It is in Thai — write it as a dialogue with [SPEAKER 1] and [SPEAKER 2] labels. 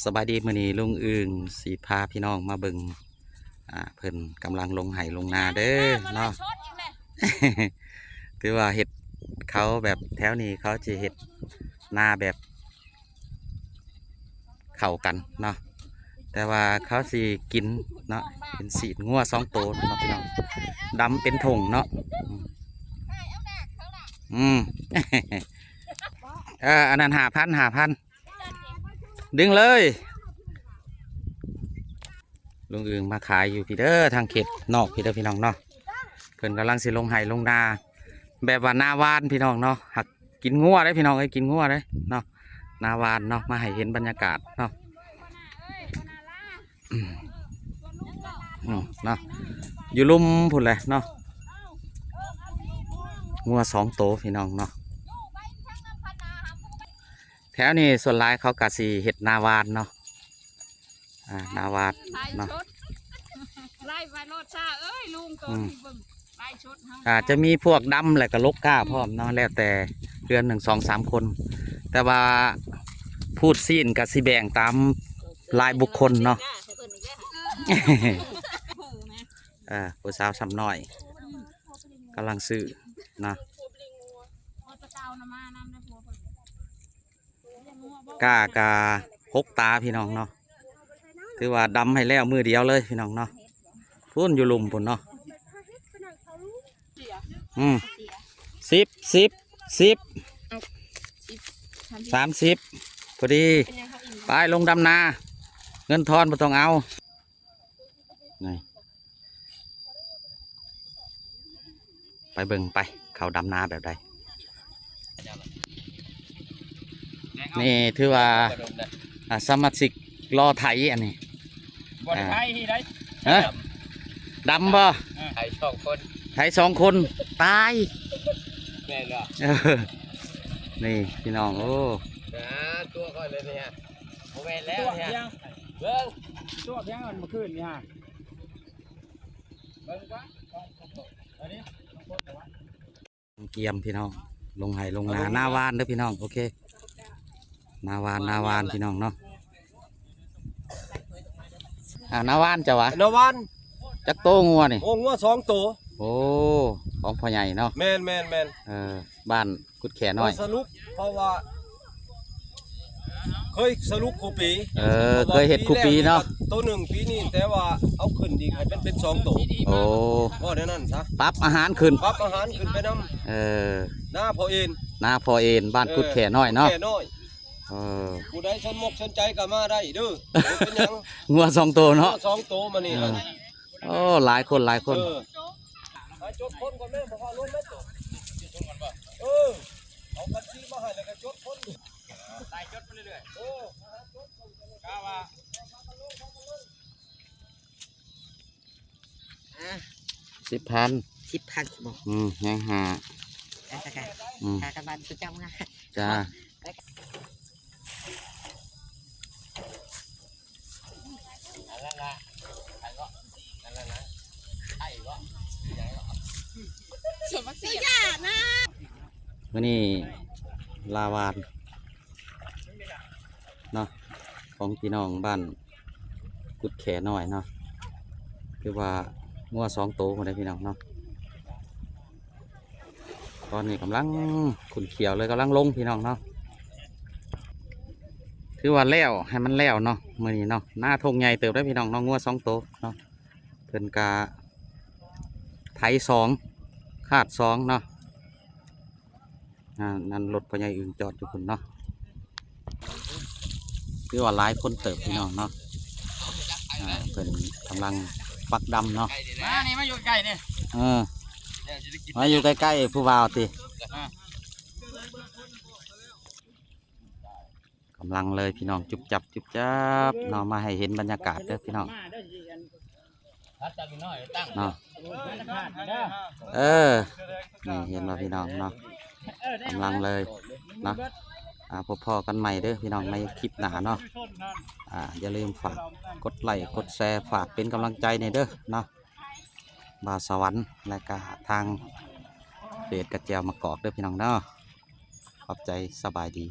[SPEAKER 1] สบายดีมื้อนี้ลุงอึ่งสีพาพี่น้องมาเบิ่งเพิ่นกำลังลงไห่ลงนาเด้อเนาะ ถือว่าเห็ดเขาแบบแถวนี้เขาจะเห็ดนาแบบเข้ากันเนาะแต่ว่าเขาสิกินเนาะเป็นสีดงัว2 ตัวเนาะพี่น้องดำเป็นถงเนาะอืม อันนั้น5,000ดึงเลยลุงอึ่งมาขายอยู่พี่เด้อทางเขตนอกพี่เด้อพี่น้องเนาะเพิ่นกำลังสิลงไห่ลงนาแบบว่านาหวานพี่น้องเนาะหักกินงัวได้พี่น้องไอ้กินงัวได้เนาะนาหวานเนาะมาให้เห็นบรรยากาศเนาะเนาะอยู่ลุ่มพุ่นเลยเนาะงัว2 ตัวพี่น้องเนาะแถวนี้ส่วนหลายเขากะสีเห็ดนาหวานเนาะนาหวานเนาะ
[SPEAKER 2] ไล่ไปโนดชาเอ้ยลุงตัวที่เบิ่งไล่ชุด
[SPEAKER 1] จะมีพวกดำแหละก็ลกก้าพร้อมเนาะแล้วแต่เดือน1 2 3 คนแต่ว่าพูดซีนกับสีแบ่งตามลายบุคคลเนาะผู้สาวซ้ำน้อยกำลังซื้อนะก้ากา6 ตาพี่น้องเนาะถือว่าดำให้แล้วมือเดียวเลยพี่น้องเนาะพุ่นอยู่ลุมพุ่นเนาะ10 30พอดีไปลงดำนาเงินทอนไม่ต้องเอาไงไปเบิ่งไปเขาดำนาแบบใดนี่ถือว่าสมาชิกรอไถอันนี้ดำบ่ไถ2 คนตายนี่พี่น้องโอ้
[SPEAKER 3] ตัวก่อนเลยเนี่ยโมเมนแล้วเนี่ยเบิ้งตัวเพียงมันมาขึ้นเนี่ยเบิ้งวะ
[SPEAKER 1] เกียมพี่น้องลงไห่ลงนาหน้าวานเด้อพี่น้องโอเคหน้าวานพี่น้องเนาะหน้าวานจ้ะวะ
[SPEAKER 3] นวัน
[SPEAKER 1] จักโตงัวนี่
[SPEAKER 3] โอ้งัว2 ตัว
[SPEAKER 1] โอ้ของพ่อใหญ่เนาะ
[SPEAKER 3] แมน
[SPEAKER 1] บ้านกุดแขน้อย
[SPEAKER 3] สรุปเพราะว่าเคยสรุปคูปี
[SPEAKER 1] เคยเห็ดคูปีเนาะ
[SPEAKER 3] ตัว1ปีนี้แต่ว่าเอาขึ้นดีให้เป็น2 ตัว
[SPEAKER 1] โอ้
[SPEAKER 3] ก็เดี๋ยวนั้นซะ
[SPEAKER 1] ปรับอาหารขึ้น
[SPEAKER 3] ไปน้ำหน้าพอเ
[SPEAKER 1] อ็นบ้านกุดแขน้อยเนาะ
[SPEAKER 3] ผู้ใดสนมกสนใจก็มาได้เด้อเป็นยัง
[SPEAKER 1] งัว2 ตัวเนาะ
[SPEAKER 3] 2 ตัวมานี่
[SPEAKER 1] โอ้หลายคน
[SPEAKER 3] จดคนก่อนแม่บอกว่าล้มไม่ตกเอาบัญชีมาให้แล้วก็จดคนตายจดไปเรื่อยๆกล้าว่า
[SPEAKER 1] 10,000
[SPEAKER 2] บอก
[SPEAKER 1] ยังหา
[SPEAKER 2] กระบาลสุดจำงา
[SPEAKER 1] จ้า
[SPEAKER 2] ส่วนวัคซีนนะ
[SPEAKER 1] วันนี้ลาวานเนาะของพี่น้องบ้านกุดแขน้อยเนาะคือว่างัว2 ตัวมาได้พี่น้องเนาะตอนนี้กำลังขุนเขียวเลยกำลังลงพี่น้องเนาะคือว่าแล้วให้มันแล้วเนาะมื่อนี้เนาะหน้าทงใหญ่เติบได้พี่น้องเนาะงัว2 ตัวเนาะเพิ่นกาไถ2ขาด2เนาะนั่นรถพ่อใหญ่อื่นจอดอยู่คุณเนาะคือว่าหลายคนเติบพี่น้องเนาะเพิ่นกำลังปักดำเนาะ
[SPEAKER 3] มาอยู่ใกล้เนี่ย
[SPEAKER 1] มาอยู่ใกล้ๆผู้บ่าวติกำลังเลยพี่น้องจุบจับเนาะมาให้เห็นบรรยากาศเด้อพี่น้องเนาะนี่เห็นว่าพี่น้องเนาะกำลังเลยเนาะพอกันใหม่เด้อพี่น้องในคลิปหน้าเนาะอย่าลืมฝากกดไลค์กดแชร์ฝากเป็นกำลังใจในเด้อเนาะบ่าวสวรรค์และก็ทางเฟซกระเจียวมากอกเด้อพี่น้องเนาะขอบใจสบายดี